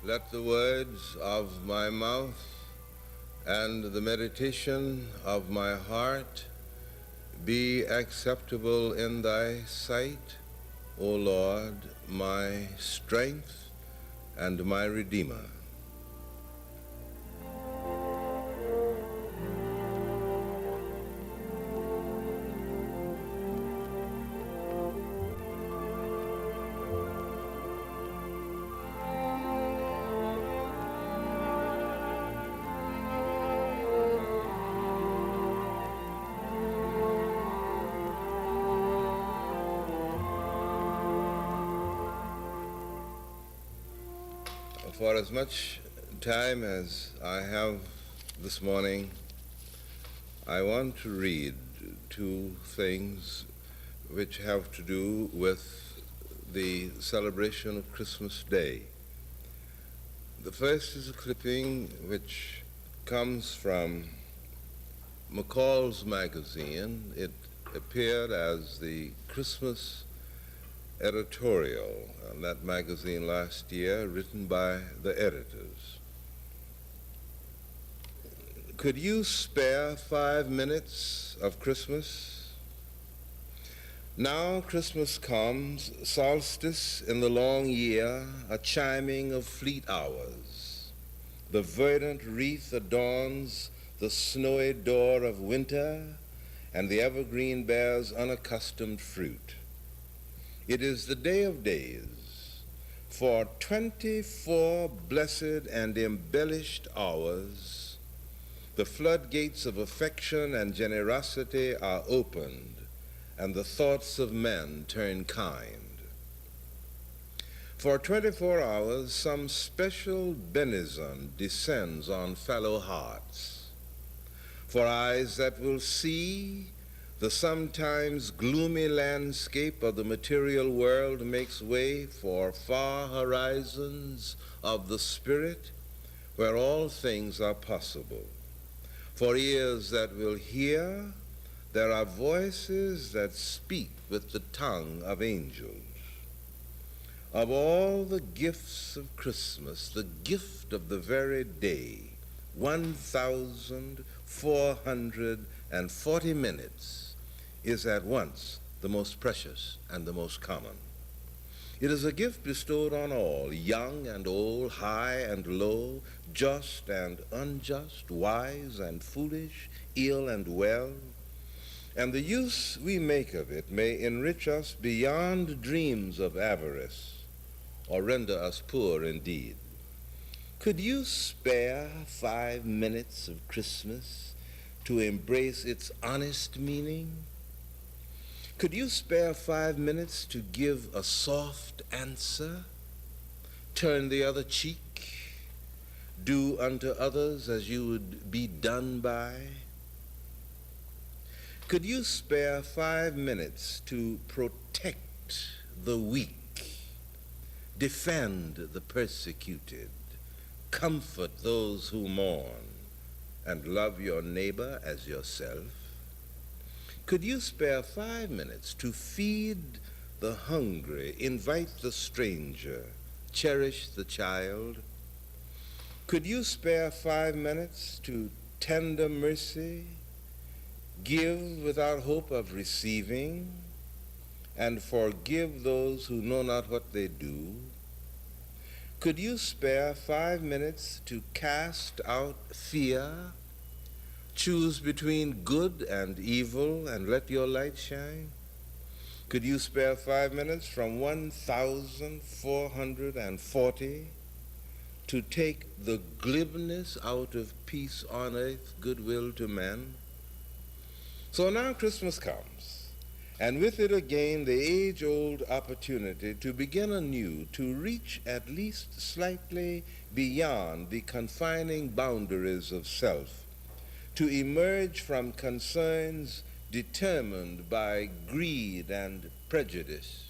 Let the words of my mouth and the meditation of my heart be acceptable in thy sight, O Lord, my strength and my Redeemer. For as much time as I have this morning, I want to read two things which have to do with the celebration of Christmas Day. The first is a clipping which comes from McCall's magazine. It appeared as the Christmas editorial on that magazine last year, written by the editors. Could you spare 5 minutes of Christmas? Now Christmas comes, solstice in the long year, a chiming of fleet hours. The verdant wreath adorns the snowy door of winter, and the evergreen bears unaccustomed fruit. It is the day of days. For 24 blessed and embellished hours, the floodgates of affection and generosity are opened, and the thoughts of men turn kind. For 24 hours, some special benison descends on fellow hearts. For eyes that will see, the sometimes gloomy landscape of the material world makes way for far horizons of the Spirit, where all things are possible. For ears that will hear, there are voices that speak with the tongue of angels. Of all the gifts of Christmas, the gift of the very day, 1,440 minutes, is at once the most precious and the most common. It is a gift bestowed on all, young and old, high and low, just and unjust, wise and foolish, ill and well. And the use we make of it may enrich us beyond dreams of avarice, or render us poor indeed. Could you spare 5 minutes of Christmas to embrace its honest meaning? Could you spare 5 minutes to give a soft answer? Turn the other cheek? Do unto others as you would be done by? Could you spare 5 minutes to protect the weak, defend the persecuted, comfort those who mourn, and love your neighbor as yourself? Could you spare 5 minutes to feed the hungry, invite the stranger, cherish the child? Could you spare 5 minutes to tender mercy, give without hope of receiving, and forgive those who know not what they do? Could you spare 5 minutes to cast out fear, choose between good and evil, and let your light shine? Could you spare 5 minutes from 1,440 to take the glibness out of peace on earth, goodwill to men? So now Christmas comes, and with it again the age-old opportunity to begin anew, to reach at least slightly beyond the confining boundaries of self, to emerge from concerns determined by greed and prejudice,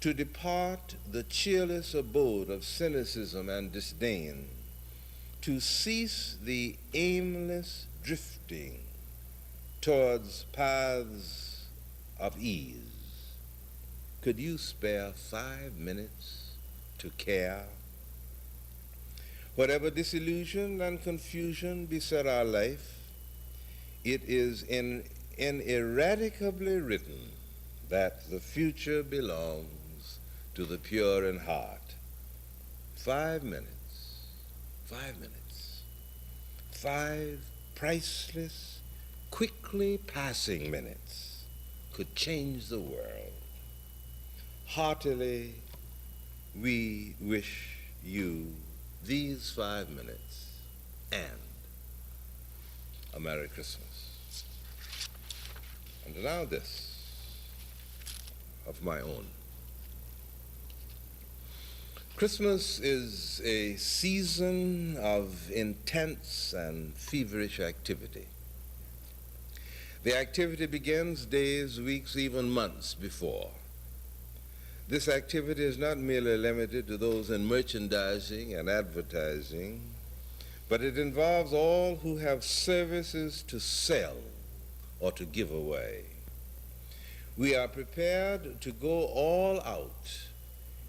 to depart the cheerless abode of cynicism and disdain, to cease the aimless drifting towards paths of ease. Could you spare 5 minutes to care? Whatever disillusion and confusion beset our life, it is ineradicably written that the future belongs to the pure in heart. 5 minutes, 5 minutes, 5 priceless, quickly passing minutes could change the world. Heartily, we wish you these 5 minutes and a Merry Christmas. And now this of my own. Christmas is a season of intense and feverish activity. The activity begins days, weeks, even months before. This activity is not merely limited to those in merchandising and advertising, but it involves all who have services to sell or to give away. We are prepared to go all out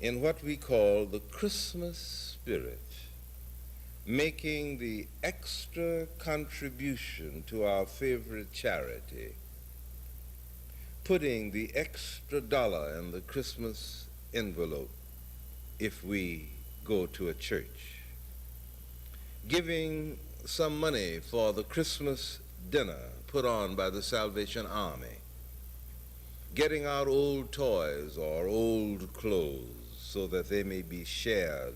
in what we call the Christmas spirit, making the extra contribution to our favorite charity, putting the extra dollar in the Christmas envelope if we go to a church, giving some money for the Christmas dinner put on by the Salvation Army, getting out old toys or old clothes so that they may be shared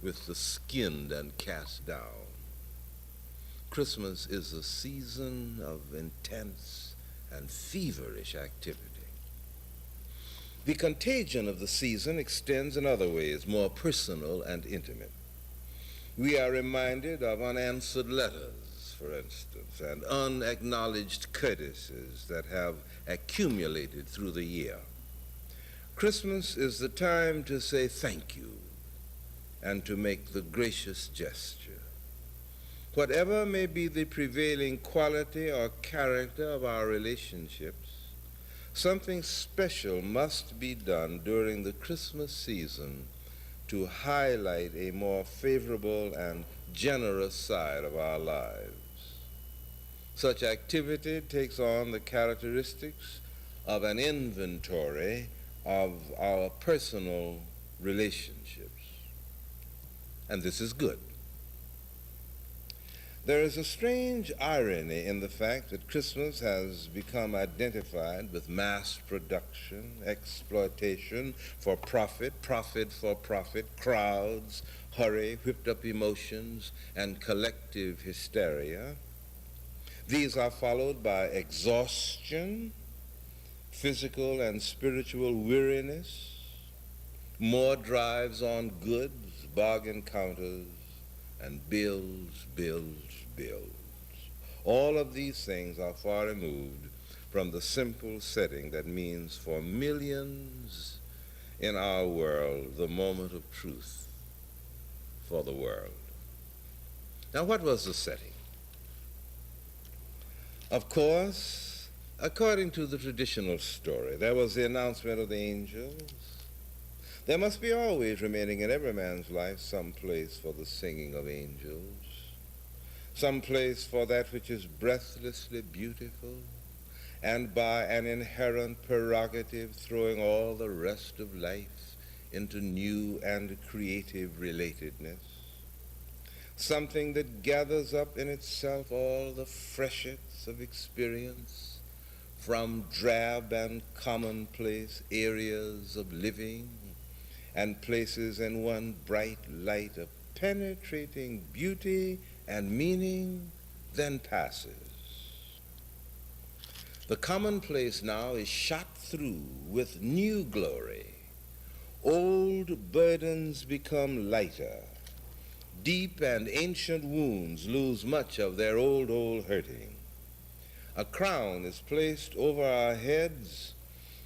with the skinned and cast down. Christmas is a season of intense and feverish activity. The contagion of the season extends in other ways, more personal and intimate. We are reminded of unanswered letters, for instance, and unacknowledged courtesies that have accumulated through the year. Christmas is the time to say thank you and to make the gracious gesture. Whatever may be the prevailing quality or character of our relationships, something special must be done during the Christmas season to highlight a more favorable and generous side of our lives. Such activity takes on the characteristics of an inventory of our personal relationships. And this is good. There is a strange irony in the fact that Christmas has become identified with mass production, exploitation for profit, profit for profit, crowds, hurry, whipped-up emotions, and collective hysteria. These are followed by exhaustion, physical and spiritual weariness, more drives on goods, bargain counters, and bills, bills, bills. All of these things are far removed from the simple setting that means for millions in our world the moment of truth for the world. Now, what was the setting? Of course, according to the traditional story, there was the announcement of the angels. There must be always remaining in every man's life some place for the singing of angels, some place for that which is breathlessly beautiful, and by an inherent prerogative throwing all the rest of life into new and creative relatedness, something that gathers up in itself all the freshets of experience from drab and commonplace areas of living and places in one bright light of penetrating beauty and meaning, then passes. The commonplace now is shot through with new glory. Old burdens become lighter. Deep and ancient wounds lose much of their old hurting. A crown is placed over our heads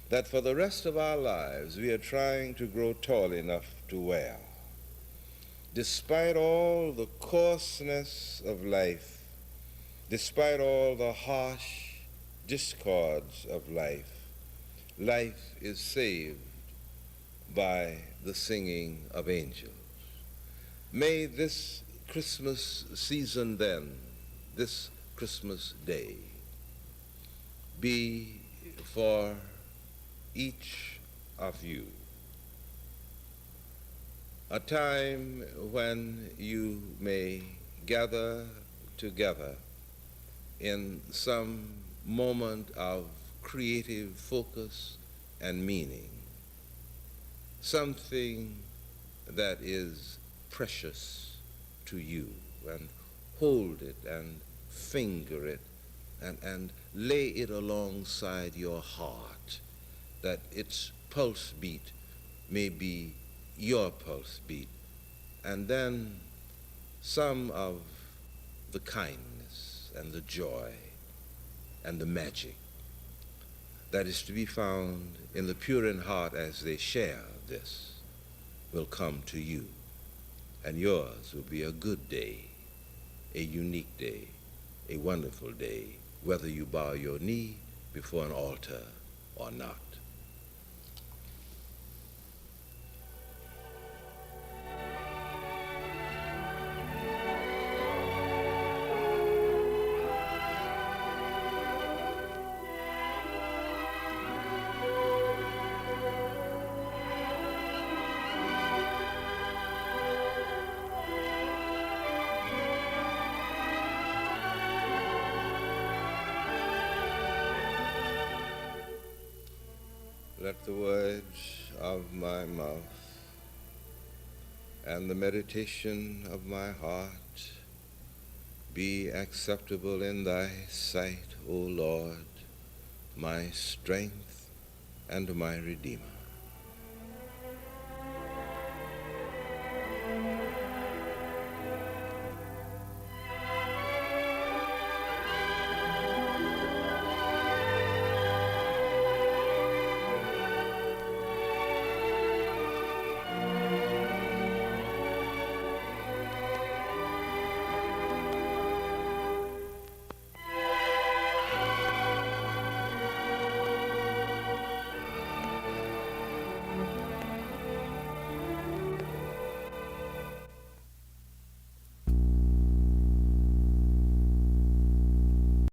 that for the rest of our lives we are trying to grow tall enough to wear. Despite all the coarseness of life, despite all the harsh discords of life, life is saved by the singing of angels. May this Christmas season then, this Christmas day, be for each of you a time when you may gather together in some moment of creative focus and meaning, something that is precious to you, and hold it and finger it and lay it alongside your heart, that its pulse beat may be your pulse beat, and then some of the kindness and the joy and the magic that is to be found in the pure in heart as they share this will come to you, and yours will be a good day, a unique day, a wonderful day, whether you bow your knee before an altar or not. Let the words of my mouth and the meditation of my heart be acceptable in thy sight, O Lord, my strength and my Redeemer.